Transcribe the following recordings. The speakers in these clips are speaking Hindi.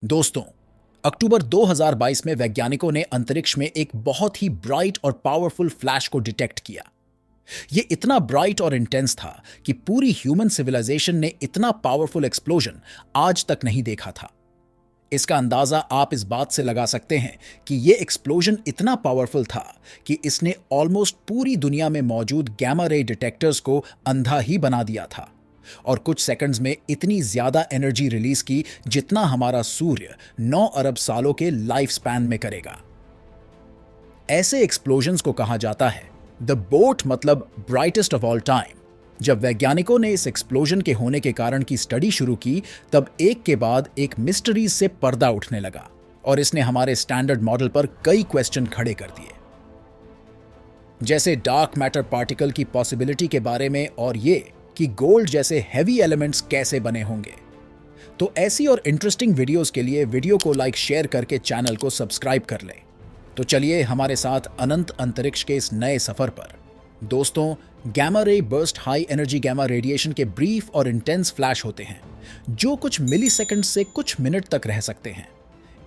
दोस्तों, अक्टूबर 2022 में वैज्ञानिकों ने अंतरिक्ष में एक बहुत ही ब्राइट और पावरफुल फ्लैश को डिटेक्ट किया। ये इतना ब्राइट और इंटेंस था कि पूरी ह्यूमन सिविलाइजेशन ने इतना पावरफुल एक्सप्लोजन आज तक नहीं देखा था। इसका अंदाजा आप इस बात से लगा सकते हैं कि ये एक्सप्लोजन इतना पावरफुल था कि इसने ऑलमोस्ट पूरी दुनिया में मौजूद गैमा रे डिटेक्टर्स को अंधा ही बना दिया था और कुछ सेकंड्स में इतनी ज्यादा एनर्जी रिलीज की जितना हमारा सूर्य 9 अरब सालों के लाइफ स्पैन में करेगा। ऐसे एक्सप्लोजन्स को कहा जाता है द बोट, मतलब ब्राइटेस्ट ऑफ ऑल टाइम। जब वैज्ञानिकों ने इस एक्सप्लोजन के होने के कारण की स्टडी शुरू की, तब एक के बाद एक मिस्ट्रीज से पर्दा उठने लगा और इसने हमारे स्टैंडर्ड मॉडल पर कई क्वेश्चन खड़े कर दिए, जैसे डार्क मैटर पार्टिकल की पॉसिबिलिटी के बारे में और ये कि गोल्ड जैसे हैवी एलिमेंट्स कैसे बने होंगे। तो ऐसी और इंटरेस्टिंग वीडियोस के लिए वीडियो को लाइक शेयर करके चैनल को सब्सक्राइब कर लें। तो चलिए हमारे साथ अनंत अंतरिक्ष के इस नए सफर पर। दोस्तों, gamma ray burst high energy gamma radiation के ब्रीफ और इंटेंस फ्लैश होते हैं जो कुछ मिलीसेकंड से कुछ मिनट तक रह सकते हैं।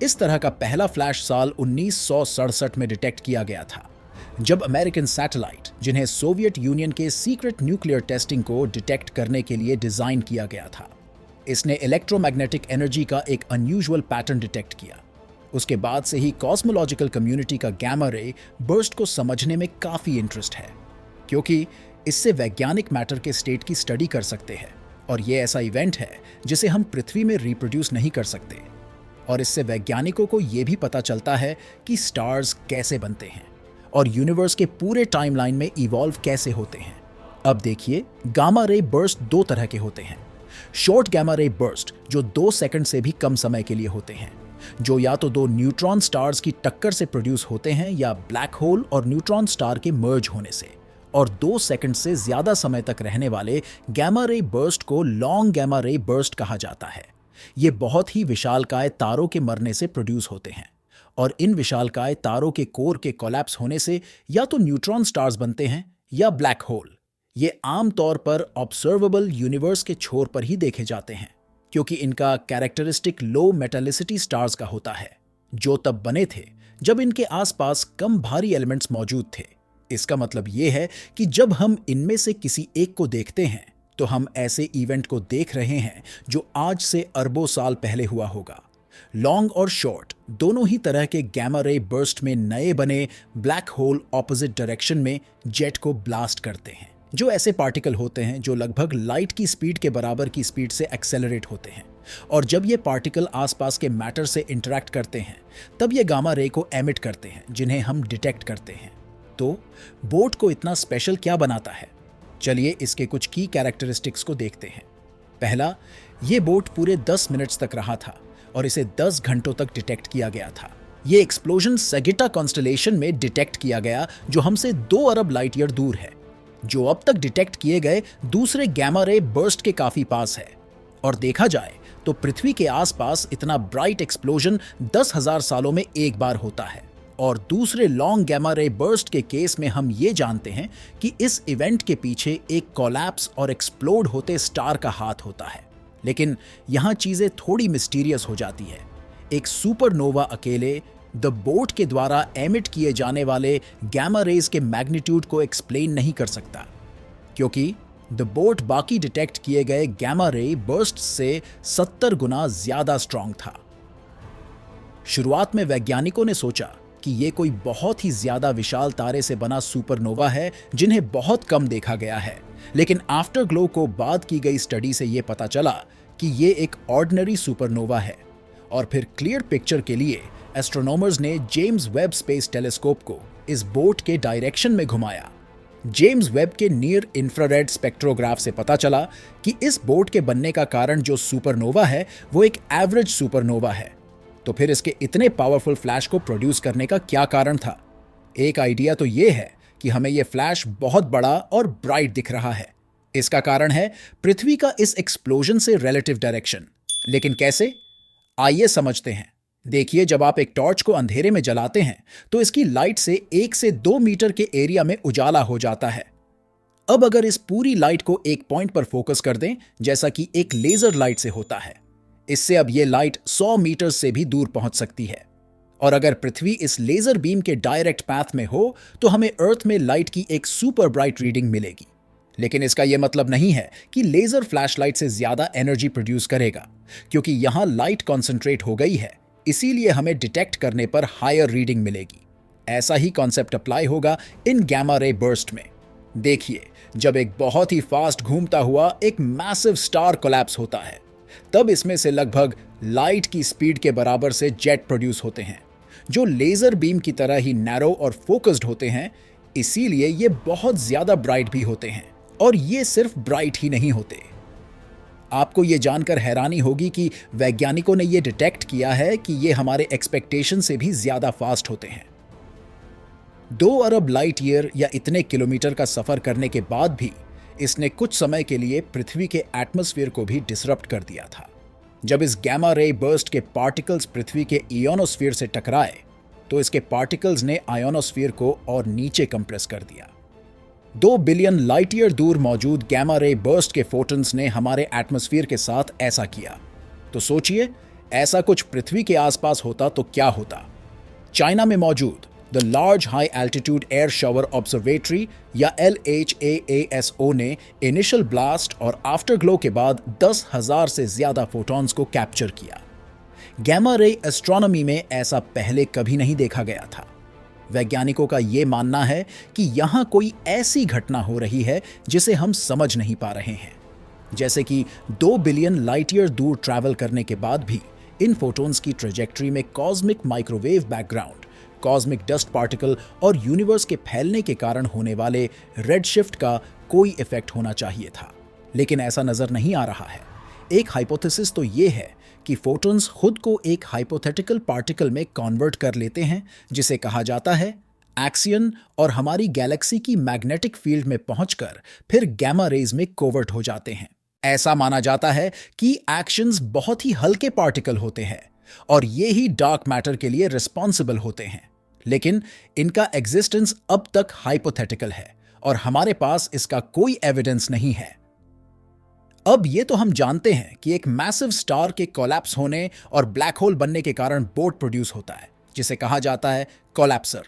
इस तरह का पहला फ्लैश साल 1967 में डिटेक्ट किया गया था, जब अमेरिकन सैटेलाइट, जिन्हें सोवियत यूनियन के सीक्रेट न्यूक्लियर टेस्टिंग को डिटेक्ट करने के लिए डिजाइन किया गया था, इसने इलेक्ट्रोमैग्नेटिक एनर्जी का एक अनयूजुअल पैटर्न डिटेक्ट किया। उसके बाद से ही कॉस्मोलॉजिकल कम्युनिटी का गैमा रे बर्स्ट को समझने में काफी इंटरेस्ट है, क्योंकि इससे वैज्ञानिक मैटर के स्टेट की स्टडी कर सकते हैं और ये ऐसा इवेंट है जिसे हम पृथ्वी में रिप्रोड्यूस नहीं कर सकते। और इससे वैज्ञानिकों को यह भी पता चलता है कि स्टार्स कैसे बनते हैं और यूनिवर्स के पूरे टाइमलाइन में इवॉल्व कैसे होते हैं। अब देखिए, गामा रे बर्स्ट दो तरह के होते हैं। शॉर्ट गैमा रे बर्स्ट, जो 2 सेकंड से भी कम समय के लिए होते हैं, जो या तो दो न्यूट्रॉन स्टार्स की टक्कर से प्रोड्यूस होते हैं या ब्लैक होल और न्यूट्रॉन स्टार के मर्ज होने से। और 2 सेकंड से ज्यादा समय तक रहने वाले गैमा रे बर्स्ट को लॉन्ग गैमा रे बर्स्ट कहा जाता है। ये बहुत ही विशालकाय तारों के मरने से प्रोड्यूस होते हैं और इन विशालकाय तारों के कोर के कोलैप्स होने से या तो न्यूट्रॉन स्टार्स बनते हैं या ब्लैक होल। ये आमतौर पर ऑब्जर्वेबल यूनिवर्स के छोर पर ही देखे जाते हैं, क्योंकि इनका कैरेक्टरिस्टिक लो मेटालिसिटी स्टार्स का होता है, जो तब बने थे जब इनके आसपास कम भारी एलिमेंट्स मौजूद थे। इसका मतलब ये है कि जब हम इनमें से किसी एक को देखते हैं तो हम ऐसे इवेंट को देख रहे हैं जो आज से अरबों साल पहले हुआ होगा। लॉन्ग और शॉर्ट दोनों ही तरह के गैमा रे बर्स्ट में नए बने ब्लैक होल ऑपोजिट डायरेक्शन में जेट को ब्लास्ट करते हैं, जो ऐसे पार्टिकल होते हैं जो लगभग लाइट की स्पीड के बराबर की स्पीड से एक्सेलरेट होते हैं। और जब ये पार्टिकल आसपास के मैटर से इंटरैक्ट करते हैं, तब ये गामा रे को एमिट करते हैं, जिन्हें हम डिटेक्ट करते हैं। तो बोट को इतना स्पेशल क्या बनाता है? चलिए इसके कुछ की कैरेक्टरिस्टिक्स को देखते हैं। पहला, ये बोट पूरे 10 मिनट्स तक रहा था और इसे 10 घंटों तक डिटेक्ट किया गया था। ये एक्सप्लोजन सगिटा कॉन्स्टलेशन में डिटेक्ट किया गया, जो हमसे 2 अरब लाइट ईयर दूर है, जो अब तक डिटेक्ट किए गए दूसरे गैमा रे बर्स्ट के काफी पास है। और देखा जाए तो पृथ्वी के आसपास इतना ब्राइट एक्सप्लोजन 10,000 सालों में एक बार होता है। और दूसरे लॉन्ग गैमा रे बर्स्ट के केस में हम ये जानते हैं कि इस इवेंट के पीछे एक कोलैप्स और एक्सप्लोड होते स्टार का हाथ होता है। लेकिन यहां चीजें थोड़ी मिस्टीरियस हो जाती है। एक सुपरनोवा अकेले द बोट के द्वारा एमिट किए जाने वाले गैमा रेज के मैग्नीट्यूड को एक्सप्लेन नहीं कर सकता, क्योंकि द बोट बाकी डिटेक्ट किए गए गैमा रे बर्स्ट से 70 गुना ज्यादा स्ट्रॉन्ग था। शुरुआत में वैज्ञानिकों ने सोचा कि ये कोई बहुत ही ज्यादा विशाल तारे से बना सुपरनोवा है, जिन्हें बहुत कम देखा गया है। लेकिन आफ्टर ग्लो को बाद की गई स्टडी से ये पता चला कि ये एक ऑर्डिनरी सुपरनोवा है। और फिर क्लियर पिक्चर के लिए एस्ट्रोनॉमर्स ने जेम्स वेब स्पेस टेलीस्कोप को इस बोट के डायरेक्शन में घुमाया। जेम्स वेब के नियर इंफ्रारेड स्पेक्ट्रोग्राफ से पता चला कि इस बोट के बनने का कारण जो सुपरनोवा है वो एक एवरेज सुपरनोवा है। तो फिर इसके इतने पावरफुल फ्लैश को प्रोड्यूस करने का क्या कारण था? एक आइडिया तो ये है कि हमें यह फ्लैश बहुत बड़ा और ब्राइट दिख रहा है। इसका कारण है पृथ्वी का इस एक्सप्लोजन से रिलेटिव डायरेक्शन। लेकिन कैसे? आइए समझते हैं। देखिए, जब आप एक टॉर्च को अंधेरे में जलाते हैं तो इसकी लाइट से 1 से 2 मीटर के एरिया में उजाला हो जाता है। अब अगर इस पूरी लाइट को एक पॉइंट पर फोकस कर दें, जैसा कि एक लेजर लाइट से होता है, इससे अब ये लाइट 100 मीटर से भी दूर पहुंच सकती है। और अगर पृथ्वी इस लेजर बीम के डायरेक्ट पाथ में हो तो हमें अर्थ में लाइट की एक सुपर ब्राइट रीडिंग मिलेगी। लेकिन इसका यह मतलब नहीं है कि लेजर फ्लैशलाइट से ज्यादा एनर्जी प्रोड्यूस करेगा, क्योंकि यहां लाइट कॉन्सेंट्रेट हो गई है, इसीलिए हमें डिटेक्ट करने पर हायर रीडिंग मिलेगी। ऐसा ही कॉन्सेप्ट अप्लाई होगा इन गैमा रे बर्स्ट में। देखिए, जब एक बहुत ही फास्ट घूमता हुआ एक मैसिव स्टार कोलैप्स होता है, तब इसमें से लगभग लाइट की स्पीड के बराबर से जेट प्रोड्यूस होते हैं, जो लेजर बीम की तरह ही नैरो और फोकस्ड होते हैं। इसीलिए ये बहुत ज्यादा ब्राइट भी होते हैं। और ये सिर्फ ब्राइट ही नहीं होते। आपको ये जानकर हैरानी होगी कि वैज्ञानिकों ने ये डिटेक्ट किया है कि ये हमारे एक्सपेक्टेशन से भी ज्यादा फास्ट होते हैं। 2 अरब लाइट ईयर या इतने किलोमीटर का सफर करने के बाद भी इसने कुछ समय के लिए पृथ्वी के एटमॉस्फेयर को भी डिसरप्ट कर दिया था। जब इस गैमा रे बर्स्ट के पार्टिकल्स पृथ्वी के इयोनोस्फीयर से टकराए तो इसके पार्टिकल्स ने आयोनोस्फीयर को और नीचे कंप्रेस कर दिया। 2 बिलियन लाइट ईयर दूर मौजूद गैमा रे बर्स्ट के फोटॉन्स ने हमारे एटमॉस्फेयर के साथ ऐसा किया। तो सोचिए, ऐसा कुछ पृथ्वी के आसपास होता तो क्या होता। चाइना में मौजूद the large high altitude air shower observatory या LHAASO ने इनिशियल ब्लास्ट और आफ्टर ग्लो के बाद 10,000 से ज्यादा फोटॉन्स को कैप्चर किया। गैमा रे एस्ट्रोनॉमी में ऐसा पहले कभी नहीं देखा गया था। वैज्ञानिकों का यह मानना है कि यहां कोई ऐसी घटना हो रही है जिसे हम समझ नहीं पा रहे हैं। जैसे कि 2 बिलियन लाइट ईयर दूर ट्रैवल करने के बाद भी इन फोटॉन्स की ट्रेजेक्टरी में cosmic microwave background, cosmic dust particle और यूनिवर्स के फैलने के कारण होने वाले रेडशिफ्ट का कोई इफेक्ट होना चाहिए था। लेकिन ऐसा नजर नहीं आ रहा है। एक हाइपोथेसिस तो ये है कि फोटॉन्स खुद को एक हाइपोथेटिकल पार्टिकल में कन्वर्ट कर लेते हैं, जिसे कहा जाता है एक्सियन, और हमारी गैलेक्सी की मैग्नेटिक फील्ड में पहुंचकर फिर गैमा रेज में कोवर्ट हो जाते हैं। ऐसा माना जाता है कि एक्शंस बहुत ही हल्के पार्टिकल होते हैं और ये ही डार्क मैटर के लिए रिस्पॉन्सिबल होते हैं। लेकिन इनका एग्जिस्टेंस अब तक हाइपोथेटिकल है और हमारे पास इसका कोई एविडेंस नहीं है। अब ये तो हम जानते हैं कि एक मैसिव स्टार के कोलैप्स होने और ब्लैक होल बनने के कारण बोर्ड प्रोड्यूस होता है, जिसे कहा जाता है कोलैप्सर।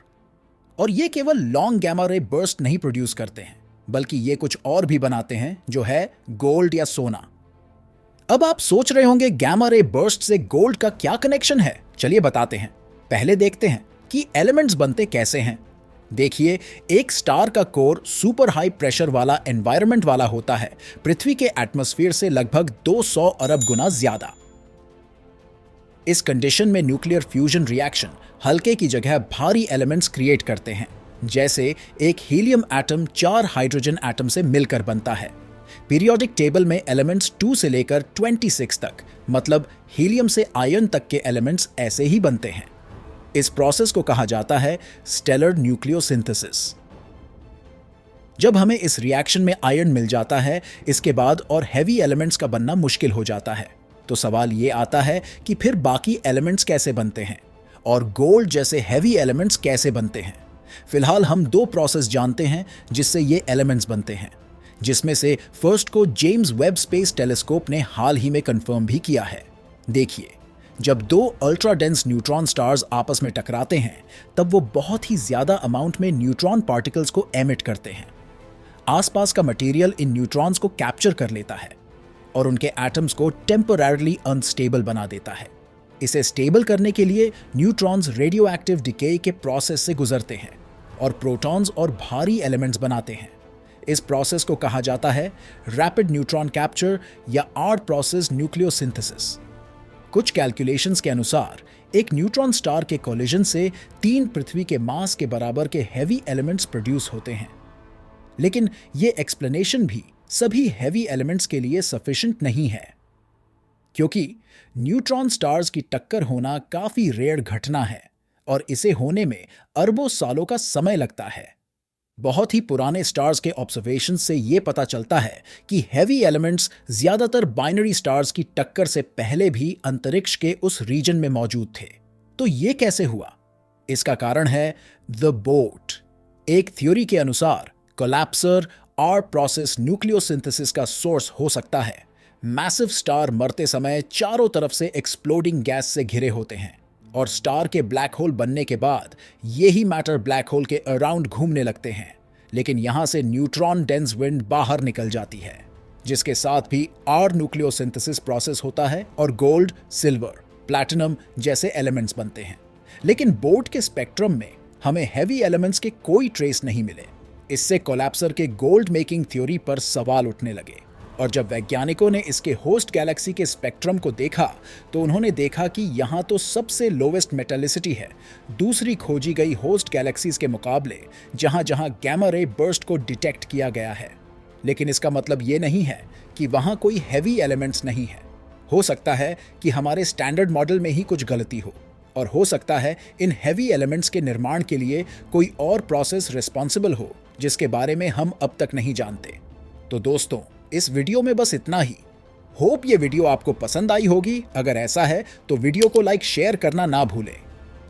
और ये केवल लॉन्ग गैमा रे बर्स्ट नहीं प्रोड्यूस करते हैं, बल्कि ये कुछ और भी बनाते हैं, जो है गोल्ड या सोना। अब आप सोच रहे होंगे गैमा रे बर्स्ट से गोल्ड का क्या कनेक्शन है? चलिए बताते हैं। पहले देखते हैं कि एलिमेंट्स बनते कैसे हैं। देखिए, एक स्टार का कोर सुपर हाई प्रेशर वाला एनवायरनमेंट वाला होता है, पृथ्वी के एटमॉस्फेयर से लगभग 200 अरब गुना ज्यादा। इस कंडीशन में न्यूक्लियर फ्यूजन रिएक्शन हल्के की जगह भारी एलिमेंट्स क्रिएट करते हैं। जैसे एक हीलियम एटम 4 हाइड्रोजन एटम से मिलकर बनता है। पीरियोडिक टेबल में एलिमेंट्स 2 से लेकर 26 तक, मतलब हीलियम से आयन तक के एलिमेंट्स ऐसे ही बनते हैं। इस प्रोसेस को कहा जाता है स्टेलर न्यूक्लियोसिंथेसिस। जब हमें इस रिएक्शन में आयरन मिल जाता है, इसके बाद और हैवी एलिमेंट्स का बनना मुश्किल हो जाता है। तो सवाल ये आता है कि फिर बाकी एलिमेंट्स कैसे बनते हैं और गोल्ड जैसे हैवी एलिमेंट्स कैसे बनते हैं। फिलहाल हम 2 प्रोसेस जानते हैं जिससे ये एलिमेंट्स बनते हैं, जिसमें से फर्स्ट को जेम्स वेब स्पेस टेलीस्कोप ने हाल ही में कंफर्म भी किया है। देखिए, जब 2 अल्ट्रा डेंस न्यूट्रॉन स्टार्स आपस में टकराते हैं, तब वो बहुत ही ज्यादा अमाउंट में न्यूट्रॉन पार्टिकल्स को एमिट करते हैं। आसपास का मटेरियल इन न्यूट्रॉन्स को कैप्चर कर लेता है और उनके एटम्स को टेम्पररीली अनस्टेबल बना देता है। इसे स्टेबल करने के लिए न्यूट्रॉन्स रेडियो एक्टिव डिके के प्रोसेस से गुजरते हैं और प्रोटॉन्स और भारी एलिमेंट्स बनाते हैं। इस प्रोसेस को कहा जाता है रैपिड न्यूट्रॉन कैप्चर या आर्ट प्रोसेस न्यूक्लियोसिंथेसिस। कुछ कैलकुलेशंस के अनुसार एक न्यूट्रॉन स्टार के कोलिजन से 3 पृथ्वी के मास के बराबर के हैवी एलिमेंट्स प्रोड्यूस होते हैं। लेकिन ये एक्सप्लेनेशन भी सभी हैवी एलिमेंट्स के लिए सफिशिएंट नहीं है, क्योंकि न्यूट्रॉन स्टार्स की टक्कर होना काफी रेयर घटना है और इसे होने में अरबों सालों का समय लगता है। बहुत ही पुराने स्टार्स के ऑब्जर्वेशन से यह पता चलता है कि हैवी एलिमेंट्स ज्यादातर बाइनरी स्टार्स की टक्कर से पहले भी अंतरिक्ष के उस रीजन में मौजूद थे। तो ये कैसे हुआ? इसका कारण है द बोट। एक थ्योरी के अनुसार कोलैप्सर आर प्रोसेस न्यूक्लियोसिंथेसिस का सोर्स हो सकता है, मैसिव स्टार मरते समय चारों तरफ से एक्सप्लोडिंग गैस से घिरे होते हैं और स्टार के ब्लैक होल बनने के बाद यही मैटर ब्लैक होल के अराउंड घूमने लगते हैं, लेकिन यहां से न्यूट्रॉन डेंस विंड बाहर निकल जाती है, जिसके साथ भी आर न्यूक्लियोसिंथेसिस प्रोसेस होता है और गोल्ड, सिल्वर, प्लैटिनम जैसे एलिमेंट्स बनते हैं। लेकिन बोर्ड के स्पेक्ट्रम में हमें हैवी एलिमेंट्स के कोई ट्रेस नहीं मिले। इससे कोलैप्सर के गोल्ड मेकिंग थ्योरी पर सवाल उठने लगे और जब वैज्ञानिकों ने इसके होस्ट गैलेक्सी के स्पेक्ट्रम को देखा तो उन्होंने देखा कि यहाँ तो सबसे लोवेस्ट मेटालिसिटी है दूसरी खोजी गई होस्ट गैलेक्सीज के मुकाबले, जहाँ जहाँ गैमा रे बर्स्ट को डिटेक्ट किया गया है। लेकिन इसका मतलब ये नहीं है कि वहाँ कोई हैवी एलिमेंट्स नहीं है। हो सकता है कि हमारे स्टैंडर्ड मॉडल में ही कुछ गलती हो, और हो सकता है इन हैवी एलिमेंट्स के निर्माण के लिए कोई और प्रोसेस रिस्पॉन्सिबल हो जिसके बारे में हम अब तक नहीं जानते। तो दोस्तों, इस वीडियो में बस इतना ही। होप ये वीडियो आपको पसंद आई होगी। अगर ऐसा है तो वीडियो को लाइक शेयर करना ना भूलें,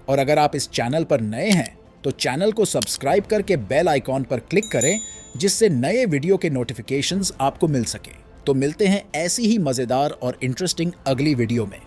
और अगर आप इस चैनल पर नए हैं तो चैनल को सब्सक्राइब करके बेल आइकॉन पर क्लिक करें, जिससे नए वीडियो के नोटिफिकेशंस आपको मिल सके। तो मिलते हैं ऐसी ही मजेदार और इंटरेस्टिंग अगली वीडियो में।